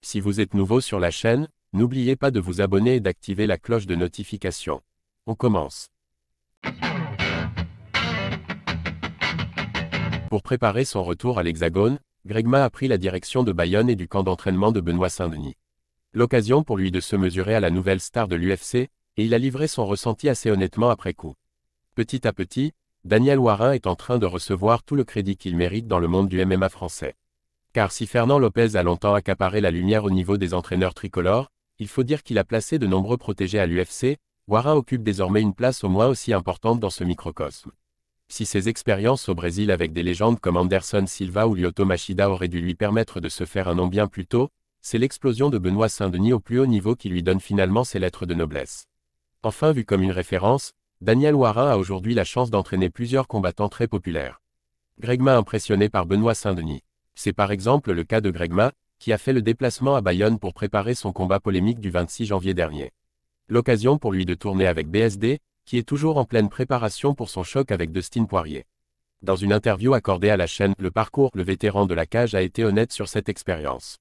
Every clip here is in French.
Si vous êtes nouveau sur la chaîne, n'oubliez pas de vous abonner et d'activer la cloche de notification. On commence. Pour préparer son retour à l'Hexagone, Gregma a pris la direction de Bayonne et du camp d'entraînement de Benoît Saint-Denis. L'occasion pour lui de se mesurer à la nouvelle star de l'UFC, et il a livré son ressenti assez honnêtement après coup. Petit à petit, Daniel Warin est en train de recevoir tout le crédit qu'il mérite dans le monde du MMA français. Car si Fernand Lopez a longtemps accaparé la lumière au niveau des entraîneurs tricolores, il faut dire qu'il a placé de nombreux protégés à l'UFC, Warin occupe désormais une place au moins aussi importante dans ce microcosme. Si ses expériences au Brésil avec des légendes comme Anderson Silva ou Lyoto Machida auraient dû lui permettre de se faire un nom bien plus tôt, c'est l'explosion de Benoît Saint-Denis au plus haut niveau qui lui donne finalement ses lettres de noblesse. Enfin vu comme une référence, Daniel Warin a aujourd'hui la chance d'entraîner plusieurs combattants très populaires. Gregma impressionné par Benoît Saint-Denis. C'est par exemple le cas de Gregma, qui a fait le déplacement à Bayonne pour préparer son combat polémique du 26 janvier dernier. L'occasion pour lui de tourner avec BSD, qui est toujours en pleine préparation pour son choc avec Dustin Poirier. Dans une interview accordée à la chaîne Le Parcours, le vétéran de la cage a été honnête sur cette expérience.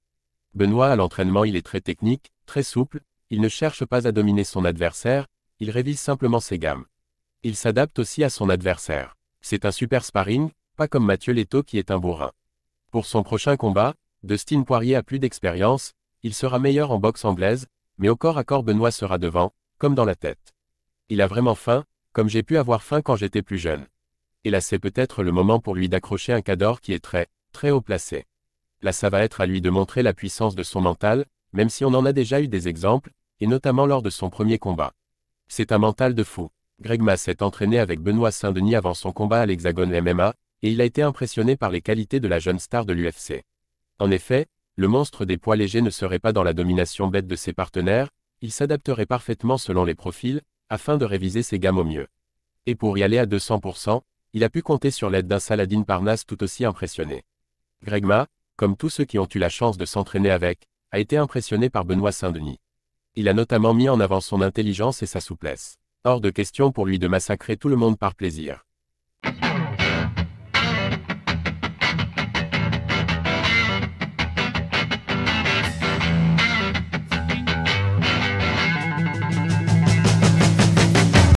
Benoît à l'entraînement il est très technique, très souple, il ne cherche pas à dominer son adversaire, il révise simplement ses gammes. Il s'adapte aussi à son adversaire. C'est un super sparring, pas comme Mathieu Leto qui est un bourrin. Pour son prochain combat, Dustin Poirier a plus d'expérience, il sera meilleur en boxe anglaise, mais au corps à corps Benoît sera devant, comme dans la tête. Il a vraiment faim, comme j'ai pu avoir faim quand j'étais plus jeune. Et là c'est peut-être le moment pour lui d'accrocher un cador qui est très, très haut placé. Là ça va être à lui de montrer la puissance de son mental, même si on en a déjà eu des exemples, et notamment lors de son premier combat. C'est un mental de fou. Gregma s'est entraîné avec Benoît Saint-Denis avant son combat à l'Hexagone MMA, et il a été impressionné par les qualités de la jeune star de l'UFC. En effet, le monstre des poids légers ne serait pas dans la domination bête de ses partenaires, il s'adapterait parfaitement selon les profils, afin de réviser ses gammes au mieux. Et pour y aller à 200%, il a pu compter sur l'aide d'un Saladin Parnasse tout aussi impressionné. Gregma, comme tous ceux qui ont eu la chance de s'entraîner avec, a été impressionné par Benoît Saint-Denis. Il a notamment mis en avant son intelligence et sa souplesse. Hors de question pour lui de massacrer tout le monde par plaisir.